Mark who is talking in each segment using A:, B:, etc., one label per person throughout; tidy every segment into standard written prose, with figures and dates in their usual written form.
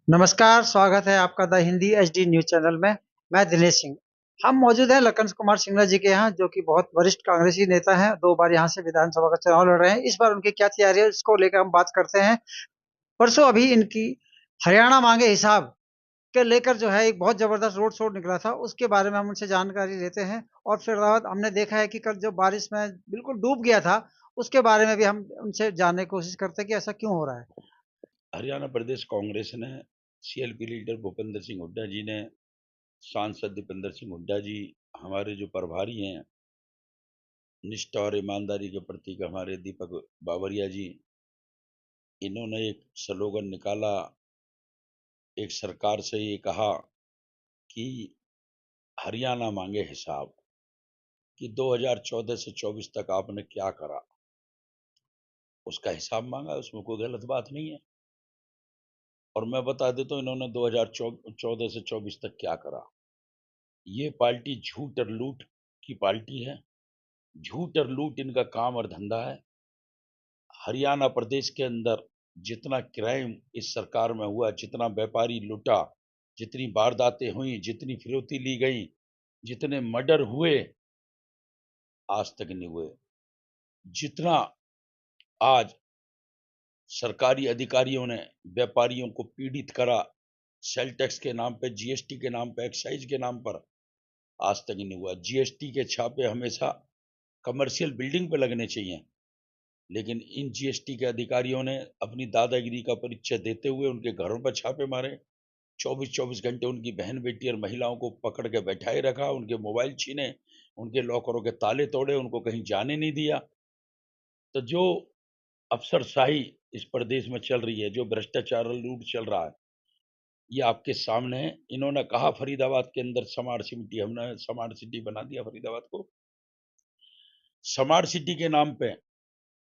A: नमस्कार, स्वागत है आपका the Hindi HD news channel में। मैं दिनेश सिंह। हम मौजूद हैं लखन कुमार सिंगला जी के यहाँ, जो कि बहुत वरिष्ठ कांग्रेसी नेता हैं। 2 बार यहाँ से विधानसभा का चुनाव लड़ रहे हैं। इस बार उनकी क्या तैयारी है, इसको लेकर हम बात करते हैं। परसों अभी इनकी हरियाणा मांगे हिसाब के लेकर जो है एक बहुत ज़बरदस्त रोड शो निकला था, उसके बारे में हम उनसे जानकारी लेते हैं। और फिर बाद हमने देखा है कि कल जो बारिश में बिल्कुल डूब गया था, उसके बारे में भी हम उनसे जानने की कोशिश करते हैं कि ऐसा क्यों हो रहा है।
B: हरियाणा प्रदेश कांग्रेस ने सीएलपी लीडर भूपेंद्र सिंह हुड्डा जी ने, सांसद दीपेंद्र सिंह हुड्डा जी, हमारे जो प्रभारी हैं निष्ठा और ईमानदारी के प्रतीक हमारे दीपक बावरिया जी, इन्होंने एक स्लोगन निकाला। एक सरकार से ये कहा कि हरियाणा मांगे हिसाब, कि 2014 से 24 तक आपने क्या करा, उसका हिसाब मांगा। उसमें कोई गलत बात नहीं है। और मैं बता देता हूँ इन्होंने 2014 से 24 तक क्या करा। ये पार्टी झूठ और लूट की पार्टी है। झूठ और लूट इनका काम और धंधा है। हरियाणा प्रदेश के अंदर जितना क्राइम इस सरकार में हुआ, जितना व्यापारी लूटा, जितनी वारदातें हुई, जितनी फिरौती ली गई, जितने मर्डर हुए, आज तक नहीं हुए। जितना आज सरकारी अधिकारियों ने व्यापारियों को पीड़ित करा, सेल टैक्स के नाम पे, जीएसटी के नाम पे, एक्साइज के नाम पर, आज तक नहीं हुआ। जीएसटी के छापे हमेशा कमर्शियल बिल्डिंग पे लगने चाहिए, लेकिन इन जीएसटी के अधिकारियों ने अपनी दादागिरी का परिचय देते हुए उनके घरों पर छापे मारे। 24-24 घंटे उनकी बहन बेटी और महिलाओं को पकड़ के बैठाए रखा, उनके मोबाइल छीने, उनके लॉकरों के ताले तोड़े, उनको कहीं जाने नहीं दिया। तो जो अफसरशाही इस प्रदेश में चल रही है, जो भ्रष्टाचार और लूट चल रहा है, ये आपके सामने है। इन्होंने कहा फरीदाबाद के अंदर स्मार्ट सिटी, हमने स्मार्ट सिटी बना दिया फरीदाबाद को। स्मार्ट सिटी के नाम पे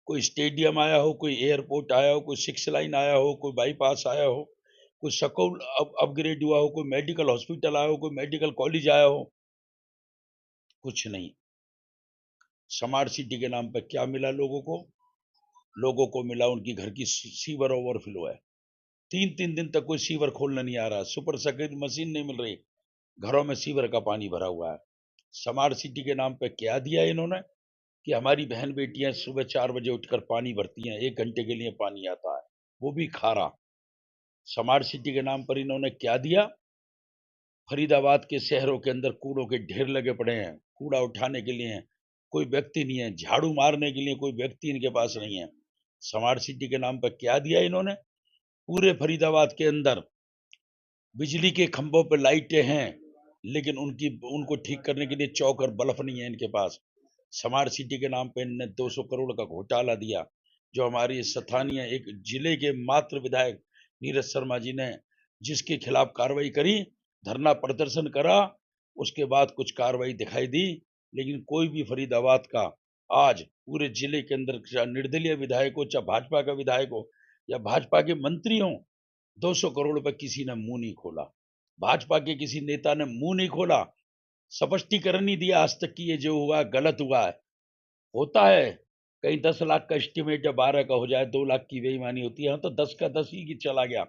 B: कोई स्टेडियम आया हो, कोई एयरपोर्ट आया हो, कोई 6 लाइन आया हो, कोई बाईपास आया हो, कोई स्कूल अपग्रेड हुआ हो, कोई मेडिकल हॉस्पिटल आया हो, कोई मेडिकल कॉलेज आया हो, कुछ नहीं। स्मार्ट सिटी के नाम पे क्या मिला लोगों को? लोगों को मिला उनकी घर की सीवर ओवरफ्लो है। 3-3 दिन तक कोई सीवर खोलने नहीं आ रहा, सुपर सेक्रेटरी मशीन नहीं मिल रही, घरों में सीवर का पानी भरा हुआ है। स्मार्ट सिटी के नाम पे क्या दिया इन्होंने कि हमारी बहन बेटियां सुबह 4 बजे उठकर पानी भरती हैं, 1 घंटे के लिए पानी आता है, वो भी खारा। स्मार्ट सिटी के नाम पर इन्होंने क्या दिया? फरीदाबाद के शहरों के अंदर कूड़ों के ढेर लगे पड़े हैं, कूड़ा उठाने के लिए कोई व्यक्ति नहीं है, झाड़ू मारने के लिए कोई व्यक्ति इनके पास नहीं है। स्मार्ट सिटी के नाम पर क्या दिया इन्होंने? पूरे फरीदाबाद के अंदर बिजली के खंभों पर लाइटें हैं, लेकिन उनको ठीक करने के लिए चौक और बल्ब नहीं है इनके पास। स्मार्ट सिटी के नाम पे इनने 200 करोड़ का घोटाला दिया, जो हमारी स्थानीय एक जिले के मात्र विधायक नीरज शर्मा जी ने, जिसके खिलाफ कार्रवाई करी, धरना प्रदर्शन करा, उसके बाद कुछ कार्रवाई दिखाई दी, लेकिन कोई भी फरीदाबाद का आज पूरे जिले के अंदर, चाहे निर्दलीय विधायक हो, चाहे भाजपा का विधायक हो या भाजपा के मंत्री हो, 200 करोड़ पे किसी ने मुंह नहीं खोला। भाजपा के किसी नेता ने मुंह नहीं खोला, स्पष्टीकरण नहीं दिया आज तक कि ये जो हुआ गलत हुआ है। होता है कहीं 10 लाख का एस्टिमेट या 12 का हो जाए, 2 लाख की बेईमानी होती है। हाँ, तो 10 का 10 ही की चला गया,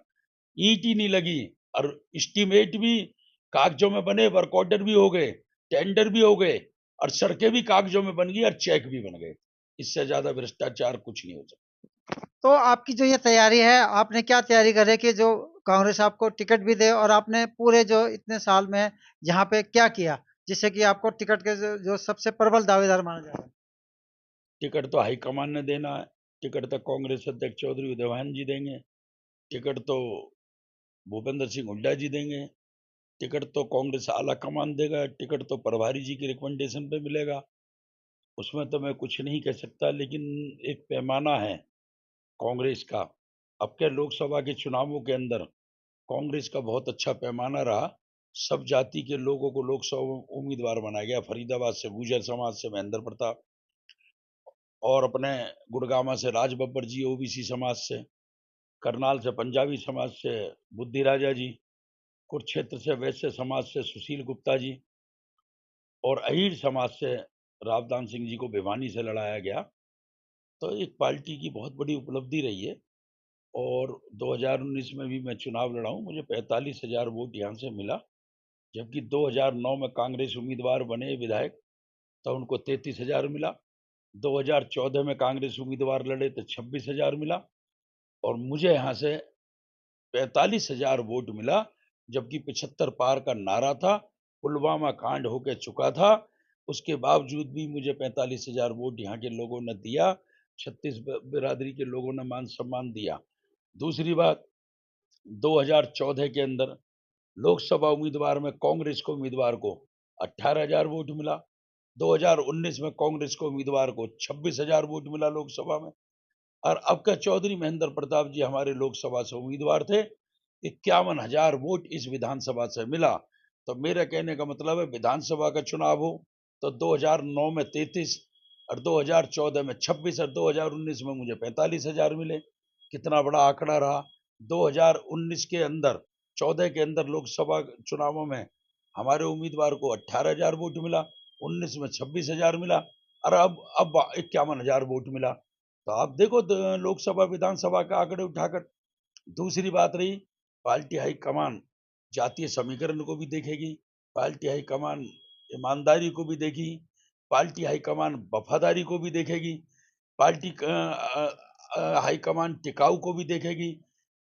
B: ईंट ही नहीं लगी। और एस्टिमेट भी कागजों में बने, वर्क ऑर्डर भी हो गए, टेंडर भी हो गए, और सड़कें भी कागजों में बन गई और चेक भी बन गए। इससे ज्यादा भ्रष्टाचार कुछ नहीं हो सकता।
A: तो आपकी जो ये तैयारी है, आपने क्या तैयारी करे कि जो कांग्रेस आपको टिकट भी दे, और आपने पूरे जो इतने साल में यहाँ पे क्या किया, जिससे कि आपको टिकट के जो सबसे प्रबल दावेदार माना जाए?
B: टिकट तो हाईकमान ने देना है। टिकट तो कांग्रेस अध्यक्ष चौधरी उदयभान जी देंगे। टिकट तो भूपेंद्र सिंह हुड्डा जी देंगे। टिकट तो कांग्रेस आला कमान देगा। टिकट तो प्रभारी जी की रिकमेंडेशन पे मिलेगा। उसमें तो मैं कुछ नहीं कह सकता, लेकिन एक पैमाना है कांग्रेस का। अब के लोकसभा के चुनावों के अंदर कांग्रेस का बहुत अच्छा पैमाना रहा। सब जाति के लोगों को लोकसभा में उम्मीदवार बनाया गया। फरीदाबाद से गुर्जर समाज से महेंद्र प्रताप, और अपने गुड़गामा से राज बब्बर जी ओबीसी समाज से, करनाल से पंजाबी समाज से बुद्धि राजा जी, कुरुक्षेत्र से वैश्य समाज से सुशील गुप्ता जी, और अहीर समाज से रावदान सिंह जी को भिवानी से लड़ाया गया। तो एक पार्टी की बहुत बड़ी उपलब्धि रही है। और 2019 में भी मैं चुनाव लड़ा हूँ। मुझे 45,000 वोट यहाँ से मिला, जबकि 2009 में कांग्रेस उम्मीदवार बने विधायक तो उनको 33,000 मिला। 2014 में कांग्रेस उम्मीदवार लड़े तो 26,000 मिला और मुझे यहाँ से 45,000 वोट मिला, जबकि 75 पार का नारा था। पुलवामा कांड होके चुका था, उसके बावजूद भी मुझे 45,000 वोट यहाँ के लोगों ने दिया। 36 बिरादरी के लोगों ने मान सम्मान दिया। दूसरी बात, 2014 के अंदर लोकसभा उम्मीदवार में कांग्रेस को उम्मीदवार को 18,000 वोट मिला। 2019 में कांग्रेस को उम्मीदवार को 26,000 वोट मिला लोकसभा में। और अब का चौधरी महेंद्र प्रताप जी हमारे लोकसभा से उम्मीदवार थे, 51,000 वोट इस विधानसभा से मिला। तो मेरे कहने का मतलब है, विधानसभा का चुनाव हो तो 2009 में 33 और 2014 में 26 और 2019 में मुझे 45,000 मिले। कितना बड़ा आंकड़ा रहा। 2019 के अंदर 14 के अंदर लोकसभा चुनावों में हमारे उम्मीदवार को 18,000 वोट मिला, 19 में 26,000 मिला और अब 51,000 वोट मिला। तो आप देखो लोकसभा विधानसभा का आंकड़े उठाकर। दूसरी बात रही, पार्टी हाईकमान जातीय समीकरण को भी देखेगी, पार्टी हाईकमान ईमानदारी को भी देगी, पार्टी हाईकमान वफादारी को भी देखेगी, पार्टी हाईकमान टिकाऊ को भी देखेगी,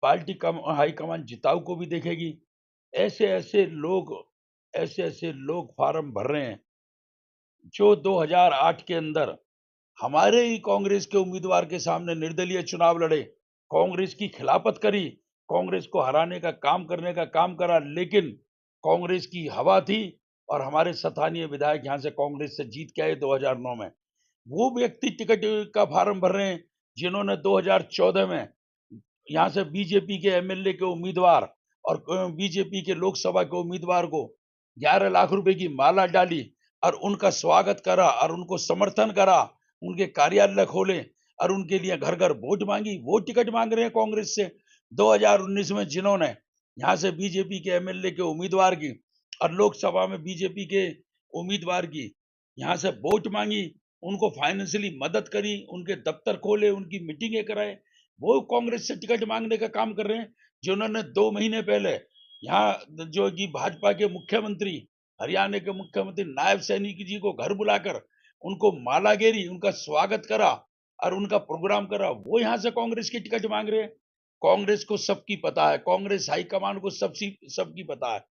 B: पार्टी हाईकमान जिताऊ को भी देखेगी। ऐसे ऐसे लोग फार्म भर रहे हैं जो 2008 के अंदर हमारे ही कांग्रेस के उम्मीदवार के सामने निर्दलीय चुनाव लड़े, कांग्रेस की खिलाफत करी, कांग्रेस को हराने का काम करने का काम करा, लेकिन कांग्रेस की हवा थी और हमारे स्थानीय विधायक यहाँ से कांग्रेस से जीत के आए 2009 में। वो व्यक्ति टिकट का फार्म भर रहे हैं जिन्होंने 2014 में यहाँ से बीजेपी के एमएलए के उम्मीदवार और बीजेपी के लोकसभा के उम्मीदवार को 11 लाख रुपए की माला डाली और उनका स्वागत करा और उनको समर्थन करा, उनके कार्यालय खोले और उनके लिए घर घर वोट मांगी। वो टिकट मांग रहे हैं कांग्रेस से। 2019 में जिन्होंने यहाँ से बीजेपी के एमएलए के उम्मीदवार की और लोकसभा में बीजेपी के उम्मीदवार की यहाँ से वोट मांगी, उनको फाइनेंशियली मदद करी, उनके दफ्तर खोले, उनकी मीटिंगें कराए, वो कांग्रेस से टिकट मांगने का काम कर रहे हैं। जिन्होंने 2 महीने पहले यहाँ जो कि भाजपा के मुख्यमंत्री, हरियाणा के मुख्यमंत्री नायब सैनिक जी को घर बुलाकर उनको माला गेरी, उनका स्वागत करा और उनका प्रोग्राम करा, वो यहाँ से कांग्रेस की टिकट मांग रहे हैं। कांग्रेस को सबकी पता है, कांग्रेस हाईकमान को सबकी पता है।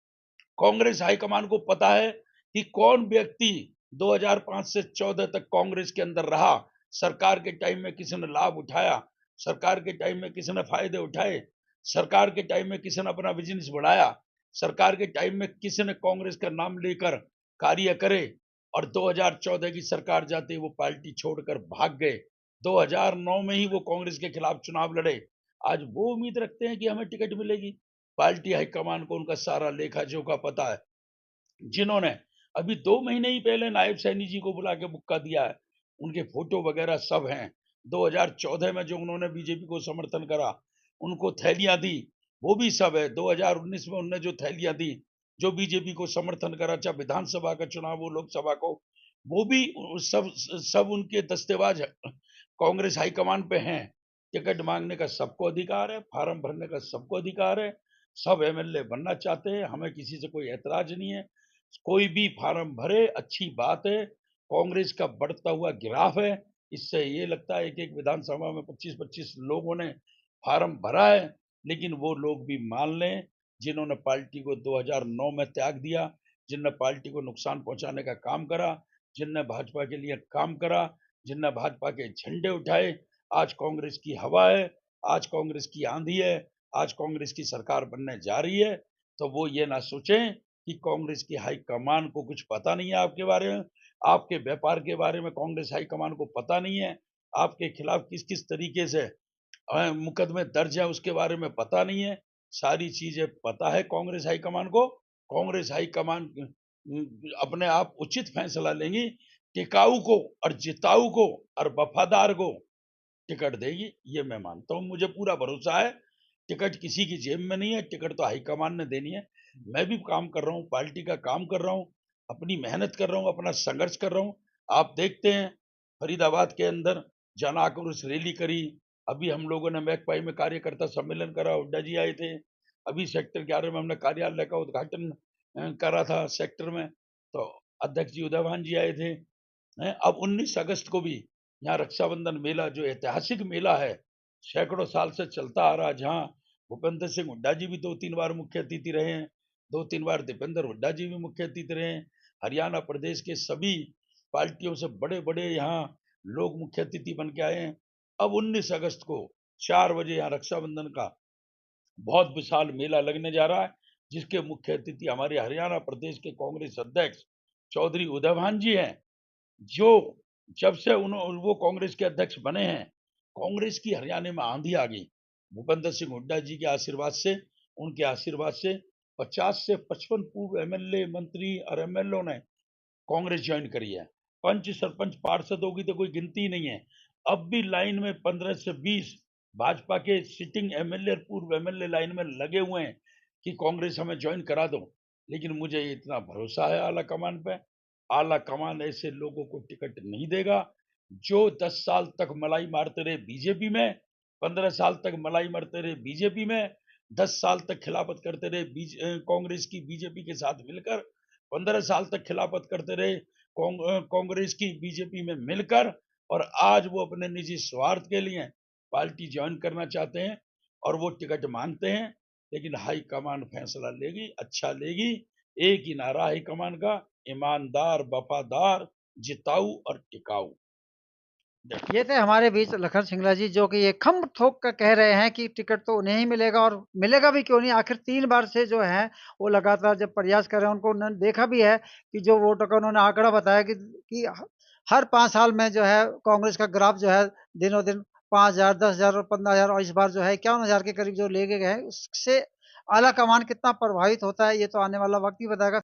B: कांग्रेस हाईकमान को पता है कि कौन व्यक्ति 2005 से 14 तक कांग्रेस के अंदर रहा, सरकार के टाइम में किसी ने लाभ उठाया, सरकार के टाइम में किसी ने फायदे उठाए, सरकार के टाइम में किसी ने अपना बिजनेस बढ़ाया, सरकार के टाइम में किसी ने कांग्रेस का नाम लेकर कार्य करे और 2014 की सरकार जाते ही वो पार्टी छोड़कर भाग गए। 2009 में ही वो कांग्रेस के खिलाफ चुनाव लड़े। आज वो उम्मीद रखते हैं कि हमें टिकट मिलेगी। पार्टी हाईकमान को उनका सारा लेखा जोखा पता है। जिन्होंने अभी 2 महीने ही पहले नायब सैनी जी को बुला के मुक्का दिया है, उनके फोटो वगैरह सब हैं। 2014 में जो उन्होंने बीजेपी को समर्थन करा, उनको थैलियां दी, वो भी सब है। 2019 में उन्होंने जो थैलियां दी, जो बीजेपी को समर्थन करा, चाहे विधानसभा का चुनाव हो, लोकसभा को, वो भी सब उनके दस्तेबाज कांग्रेस हाईकमान पे हैं। टिकट मांगने का सबको अधिकार है, फार्म भरने का सबको अधिकार है, सब एमएलए बनना चाहते हैं, हमें किसी से कोई ऐतराज नहीं है। कोई भी फार्म भरे, अच्छी बात है। कांग्रेस का बढ़ता हुआ ग्राफ है, इससे ये लगता है कि एक विधानसभा में 25-25 लोगों ने फार्म भरा है, लेकिन वो लोग भी मान लें जिन्होंने पार्टी को 2009 में त्याग दिया, जिनने पार्टी को नुकसान पहुंचाने का काम करा, जिनने भाजपा के लिए काम करा, जिनने भाजपा के झंडे उठाए। आज कांग्रेस की हवा है, आज कांग्रेस की आंधी है, आज कांग्रेस की सरकार बनने जा रही है। तो वो ये ना सोचें कि कांग्रेस की हाईकमान को कुछ पता नहीं है आपके बारे में, आपके व्यापार के बारे में कांग्रेस हाईकमान को पता नहीं है, आपके खिलाफ किस किस तरीके से मुकदमे दर्ज है उसके बारे में पता नहीं है। सारी चीजें पता है कांग्रेस हाईकमान को। कांग्रेस हाईकमान अपने आप उचित फैसला लेंगी, टिकाऊ को और जिताऊ को और वफादार को टिकट देगी, ये मैं मानता हूँ। मुझे पूरा भरोसा है। टिकट किसी की जेब में नहीं है, टिकट तो हाईकमान ने देनी है। मैं भी काम कर रहा हूँ, पार्टी का काम कर रहा हूँ, अपनी मेहनत कर रहा हूँ, अपना संघर्ष कर रहा हूँ। आप देखते हैं फरीदाबाद के अंदर जन आक्रोश रैली करी, अभी हम लोगों ने मैकपाई में कार्यकर्ता सम्मेलन करा, हुड्डा जी आए थे। अभी सेक्टर 11 में हमने कार्यालय का उद्घाटन करा था सेक्टर में, तो अध्यक्ष जी उदयभान जी आए थे। अब 19 अगस्त को भी यहाँ रक्षाबंधन मेला, जो ऐतिहासिक मेला है, सैकड़ों साल से चलता आ रहा, जहाँ भूपेंद्र सिंह हुड्डा जी भी 2-3 बार मुख्य अतिथि रहे हैं, 2-3 बार दीपेंद्र हुड्डा जी भी मुख्य अतिथि रहे हैं। हरियाणा प्रदेश के सभी पार्टियों से बड़े-बड़े यहाँ लोग मुख्य अतिथि बन के आए हैं। अब 19 अगस्त को 4 बजे यहाँ रक्षाबंधन का बहुत विशाल मेला लगने जा रहा है, जिसके मुख्य अतिथि हमारे हरियाणा प्रदेश के कांग्रेस अध्यक्ष चौधरी उदयभान जी हैं, जो जब से वो कांग्रेस के अध्यक्ष बने हैं, कांग्रेस की हरियाणा में आंधी आ गई। भूपेंद्र सिंह हुड्डा जी के आशीर्वाद से, उनके आशीर्वाद से 50 से 55 पूर्व एमएलए, मंत्री और एमएलए ने कांग्रेस ज्वाइन करी है। पंच, सरपंच, पार्षदों की तो कोई गिनती ही नहीं है। अब भी लाइन में 15 से 20 भाजपा के सिटिंग एमएलए और पूर्व एमएलए लाइन में लगे हुए हैं कि कांग्रेस हमें ज्वाइन करा दो। लेकिन मुझे इतना भरोसा है आला कमान पे, आला कमान ऐसे लोगों को टिकट नहीं देगा जो 10 साल तक मलाई मारते रहे बीजेपी में, 15 साल तक मलाई मारते रहे बीजेपी में, 10 साल तक खिलाफत करते रहे कांग्रेस की बीजेपी के साथ मिलकर, 15 साल तक खिलाफत करते रहे कांग्रेस की बीजेपी में मिलकर, और आज वो अपने निजी स्वार्थ के लिए पार्टी ज्वाइन करना चाहते हैं और वो टिकट मांगते हैं। लेकिन हाईकमान फैसला लेगी, अच्छा लेगी। एक ही नारा हाईकमान का, ईमानदार, वफादार, जिताऊ और टिकाऊ।
A: ये थे हमारे बीच लखन सिंगला जी, जो कि ये खम ठोक कर कह रहे हैं कि टिकट तो उन्हें ही मिलेगा, और मिलेगा भी क्यों नहीं। आखिर 3 बार से जो है वो लगातार जब प्रयास कर रहे हैं, उनको उन्होंने देखा भी है कि जो वोटों का उन्होंने आंकड़ा बताया कि हर 5 साल में जो है कांग्रेस का ग्राफ जो है दिनों-दिन 5,000, 10,000 और 15,000, और इस बार जो है 51,000 के करीब जो ले के गए हैं, उससे आला कमान कितना प्रभावित होता है, ये तो आने वाला वक़्त ही बताएगा।